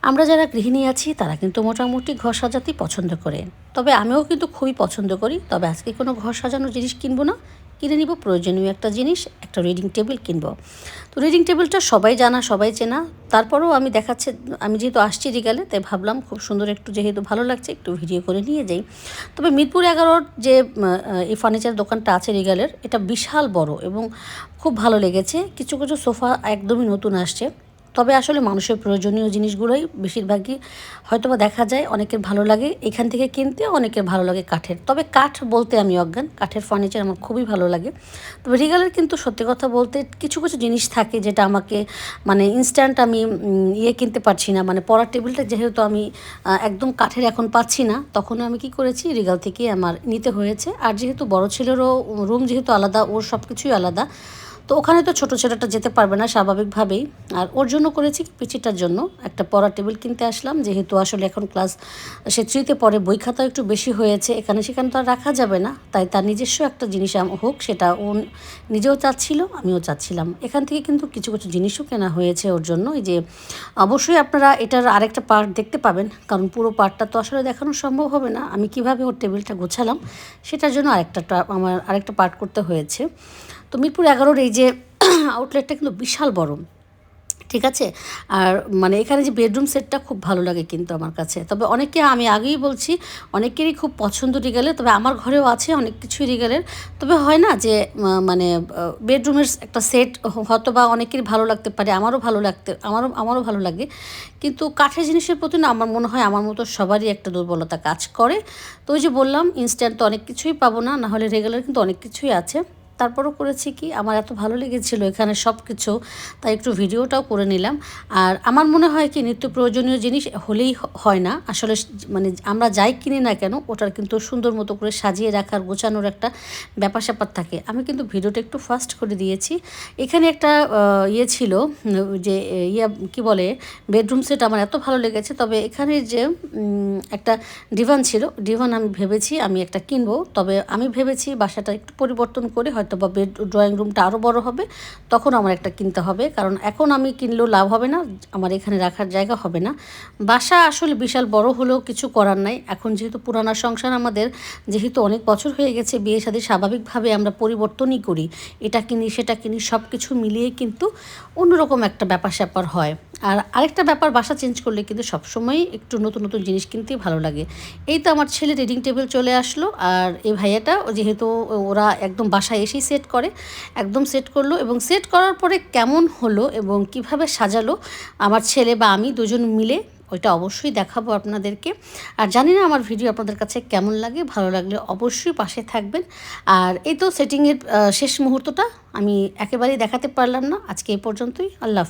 আমরা যারা গৃহিণী আছি তারা কিন্তু মোটামুটি ঘর সাজাতেই পছন্দ করে। তবে আমিও কিন্তু খুবই পছন্দ করি। তবে আজকে কোনো ঘর সাজানোর জিনিস কিনবো না, কিনে নিব প্রয়োজনীয় একটা জিনিস, একটা রিডিং টেবিল কিনবো। তো রিডিং টেবিলটা সবাই জানা, সবাই চেনা। তারপরেও আমি যেহেতু আসছি রিগালে, তাই ভাবলাম খুব সুন্দর একটু, যেহেতু ভালো লাগছে একটু ভিডিও করে নিয়ে যাই। তবে মিরপুর 11-র যে এই ফার্নিচার দোকানটা আছে রিগালের, এটা বিশাল বড় এবং খুব ভালো লেগেছে। কিছু কিছু সোফা একদমই নতুন আসছে। তবে আসলে মানুষের প্রয়োজনীয় জিনিসগুলোই বেশিরভাগই হয়তোবা দেখা যায় অনেকের ভালো লাগে এখান থেকে কিনতে, অনেকের ভালো লাগে কাঠের। তবে কাঠ বলতে আমি অজ্ঞান, কাঠের ফার্নিচার আমার খুবই ভালো লাগে। তবে রিগালের কিন্তু সত্যি কথা বলতে কিছু কিছু জিনিস থাকে যেটা আমাকে মানে ইনস্ট্যান্ট আমি কিনতে পারছি না। মানে পড়ার টেবিলটা যেহেতু আমি একদম কাঠের এখন পাচ্ছি না, তখন আমি কি করেছি, রিগাল থেকে আমার নিতে হয়েছে। আর যেহেতু বড় ছেলেরও রুম যেহেতু আলাদা, ওর সব কিছুই আলাদা, তো ওখানে তো ছোটো ছেলেটা যেতে পারবে না স্বাভাবিকভাবেই। আর ওর জন্য করেছি পিচিটার জন্য একটা পড়ার টেবিল কিনতে আসলাম, যেহেতু আসলে এখন ক্লাস সে 3-তে পড়ে, বই খাতা একটু বেশি হয়েছে, এখানে সেখানে তো আর রাখা যাবে না। তাই তার নিজস্ব একটা জিনিস হোক, সেটা ও নিজেও চাচ্ছিল, আমিও চাচ্ছিলাম। এখান থেকে কিন্তু কিছু কিছু জিনিসও কেনা হয়েছে ওর জন্য। এই যে অবশ্যই আপনারা এটার আরেকটা পার্ট দেখতে পাবেন, কারণ পুরো পার্টটা তো আসলে দেখানো সম্ভব হবে না। আমি কিভাবে ওর টেবিলটা গোছালাম সেটার জন্য আমার আরেকটা পার্ট করতে হয়েছে। তো মিরপুর 11-র এই যে আউটলেটটা কিন্তু বিশাল বড়, ঠিক আছে। আর মানে এখানে যে বেডরুম সেটটা খুব ভালো লাগে কিন্তু আমার কাছে। তবে আমি আগেই বলছি, অনেকেরই খুব পছন্দ রিগালের। তবে আমার ঘরেও আছে অনেক কিছুই রিগালের। তবে হয় না যে মানে বেডরুমের একটা সেট হয়তো বা অনেকেরই ভালো লাগতে পারে, আমারও ভালো লাগে। কিন্তু কাঠের জিনিসের প্রতি না আমার মনে হয় আমার মতো সবারই একটা দুর্বলতা কাজ করে। তো ওই যে বললাম, ইনস্ট্যান্ট তো অনেক কিছুই পাবো না, নাহলে রেগুলার কিন্তু অনেক কিছুই আছে। তারপরও করেছি কি, আমার এত ভালো লেগেছিলো এখানে সব কিছু, তাই একটু ভিডিওটাও করে নিলাম। আর আমার মনে হয় কি, নিত্য প্রয়োজনীয় জিনিস হলেই হয় না আসলে, মানে আমরা যাই কিনি না কেন ওটার কিন্তু সুন্দর মতো করে সাজিয়ে রাখার, গোছানোর একটা ব্যাপার স্যাপার থাকে। আমি কিন্তু ভিডিওটা একটু ফাস্ট করে দিয়েছি। এখানে একটা ছিল যে কি বলে, বেডরুম সেট আমার এত ভালো লেগেছে। তবে এখানে যে একটা ডিভান আমি ভেবেছি আমি একটা কিনবো। তবে আমি ভেবেছি বাসাটা একটু পরিবর্তন করে হয়তো বা ড্রয়িং রুমটা আরও বড় হবে, তখন আমার একটা কিনতে হবে। কারণ এখন আমি কিনলেও লাভ হবে না, আমার এখানে রাখার জায়গা হবে না। বাসা আসলে বিশাল বড় হলেও কিছু করার নাই। এখন যেহেতু পুরানা সংসার আমাদের, যেহেতু অনেক বছর হয়ে গেছে বিয়ে শাদী, স্বাভাবিকভাবে আমরা পরিবর্তনই করি, এটা কিনি সেটা কিনি, সব কিছু মিলিয়ে কিন্তু অন্যরকম একটা ব্যাপার স্যাপার হয়। আর আরেকটা ব্যাপার, বাসা চেঞ্জ করলে কিন্তু সবসময়ই একটু নতুন নতুন জিনিস কিনতেই ভালো লাগে। এই তো আমার ছেলে রিডিং টেবিল চলে আসলো, আর এই ভাইয়াটা যেহেতু ওরা একদম বাসায় এসেই সেট করে, একদম সেট করলো। এবং সেট করার পরে কেমন হলো এবং কিভাবে সাজালো আমার ছেলে বা আমি দুজন মিলে, ওইটা অবশ্যই দেখাবো আপনাদেরকে। আর জানি না আমার ভিডিও আপনাদের কাছে কেমন লাগে, ভালো লাগলে অবশ্যই পাশে থাকবেন। আর এই তো সেটিংয়ের শেষ মুহূর্তটা আমি একেবারেই দেখাতে পারলাম না, আজকে এই পর্যন্তই। আল্লাহ হাফেজ।